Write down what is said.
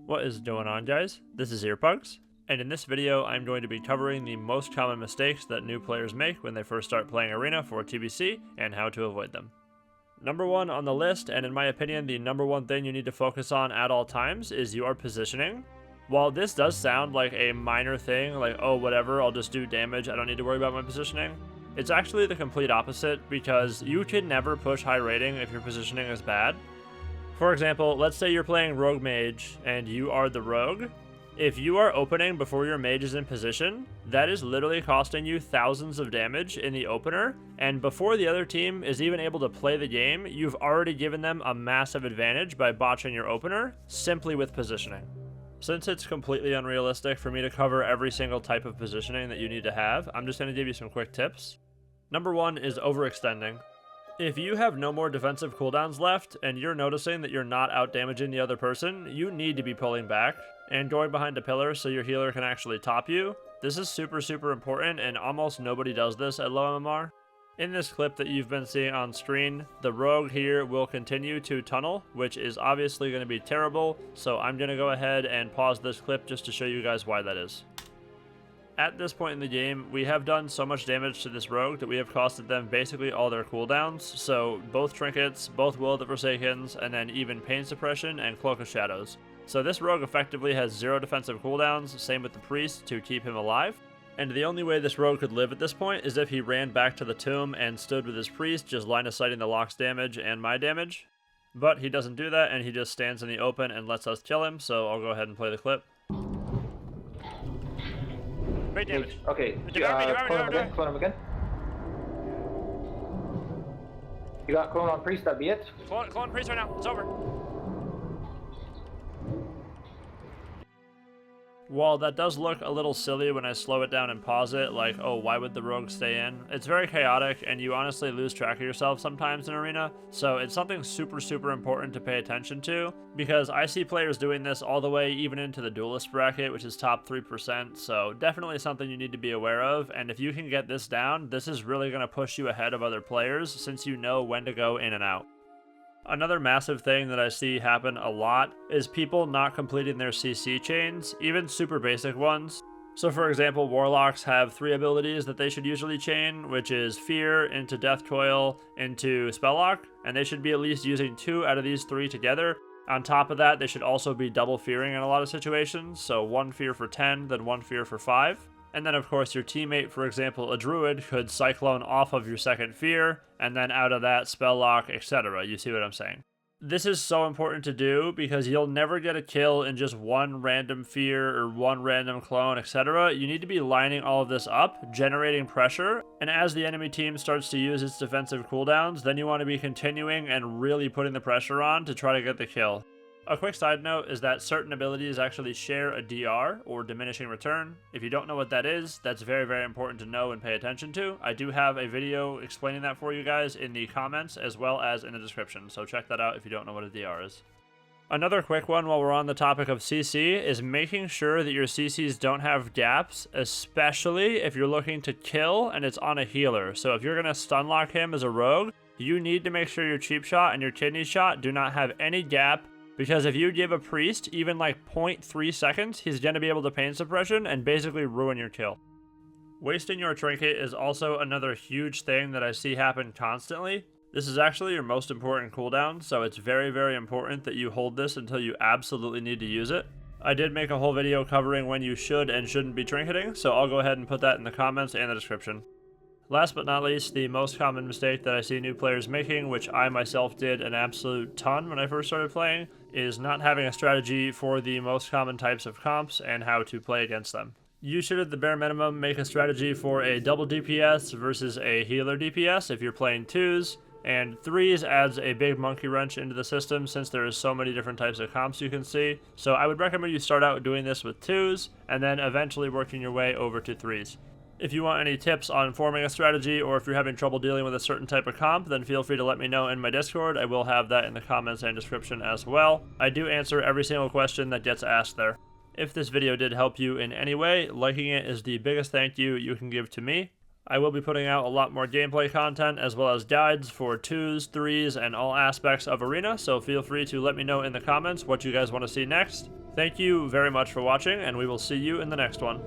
What is going on, guys? This is Earpugs, and in this video I'm going to be covering the most common mistakes that new players make when they first start playing Arena for TBC and how to avoid them. Number one on the list, and in my opinion the number one thing you need to focus on at all times, is your positioning. While this does sound like a minor thing, like, oh whatever, I'll just do damage, I don't need to worry about my positioning, it's actually the complete opposite, because you can never push high rating if your positioning is bad. For example, let's say you're playing Rogue Mage and you are the Rogue. If you are opening before your mage is in position, that is literally costing you thousands of damage in the opener, and before the other team is even able to play the game, you've already given them a massive advantage by botching your opener, simply with positioning. Since it's completely unrealistic for me to cover every single type of positioning that you need to have, I'm just going to give you some quick tips. Number one is overextending. If you have no more defensive cooldowns left, and you're noticing that you're not out-damaging the other person, you need to be pulling back and going behind a pillar so your healer can actually top you. This is super important, and almost nobody does this at low MMR. In this clip that you've been seeing on screen, the Rogue here will continue to tunnel, which is obviously going to be terrible, so I'm going to go ahead and pause this clip just to show you guys why that is. At this point in the game, we have done so much damage to this Rogue that we have costed them basically all their cooldowns, so both Trinkets, both Will of the Forsakens, and then even Pain Suppression and Cloak of Shadows. So this Rogue effectively has 0 defensive cooldowns, same with the Priest to keep him alive. And the only way this Rogue could live at this point is if he ran back to the tomb and stood with his Priest, just line of sighting the Lock's damage and my damage. But he doesn't do that, and he just stands in the open and lets us kill him, so I'll go ahead and play the clip. Great damage. Okay, clone him again. You got clone on Priest, that'd be it? Clone Priest right now, it's over. While that does look a little silly when I slow it down and pause it, like, oh, why would the Rogue stay in? It's very chaotic, and you honestly lose track of yourself sometimes in Arena, so it's something super important to pay attention to, because I see players doing this all the way even into the Duelist bracket, which is top 3%, so definitely something you need to be aware of, and if you can get this down, this is really going to push you ahead of other players, since you know when to go in and out. Another massive thing that I see happen a lot is people not completing their CC chains, even super basic ones. So for example, Warlocks have 3 abilities that they should usually chain, which is Fear, into Death Coil, into Spelllock, and they should be at least using 2 out of these 3 together. On top of that, they should also be double fearing in a lot of situations, so 1 fear for 10, then 1 fear for 5. And then of course your teammate, for example a druid, could cyclone off of your second fear, and then out of that spell lock, etc. You see what I'm saying? This is so important to do because you'll never get a kill in just one random fear or one random clone, etc. You need to be lining all of this up, generating pressure, and as the enemy team starts to use its defensive cooldowns, then you want to be continuing and really putting the pressure on to try to get the kill. A quick side note is that certain abilities actually share a DR, or diminishing return. If you don't know what that is, that's very important to know and pay attention to. I do have a video explaining that for you guys in the comments as well as in the description, so check that out if you don't know what a DR is. Another quick one while we're on the topic of CC is making sure that your CCs don't have gaps, especially if you're looking to kill and it's on a healer. So if you're going to stun lock him as a rogue, you need to make sure your cheap shot and your kidney shot do not have any gap, because if you give a Priest even like 0.3 seconds, he's going to be able to Pain Suppression and basically ruin your kill. Wasting your Trinket is also another huge thing that I see happen constantly. This is actually your most important cooldown, so it's very important that you hold this until you absolutely need to use it. I did make a whole video covering when you should and shouldn't be Trinketing, so I'll go ahead and put that in the comments and the description. Last but not least, the most common mistake that I see new players making, which I myself did an absolute ton when I first started playing, is not having a strategy for the most common types of comps and how to play against them. You should at the bare minimum make a strategy for a double DPS versus a healer DPS if you're playing 2s, and 3s adds a big monkey wrench into the system since there is so many different types of comps you can see. So I would recommend you start out doing this with 2s and then eventually working your way over to 3s. If you want any tips on forming a strategy, or if you're having trouble dealing with a certain type of comp, then feel free to let me know in my Discord. I will have that in the comments and description as well. I do answer every single question that gets asked there. If this video did help you in any way, liking it is the biggest thank you you can give to me. I will be putting out a lot more gameplay content as well as guides for 2s, 3s, and all aspects of Arena, so feel free to let me know in the comments what you guys want to see next. Thank you very much for watching, and we will see you in the next one.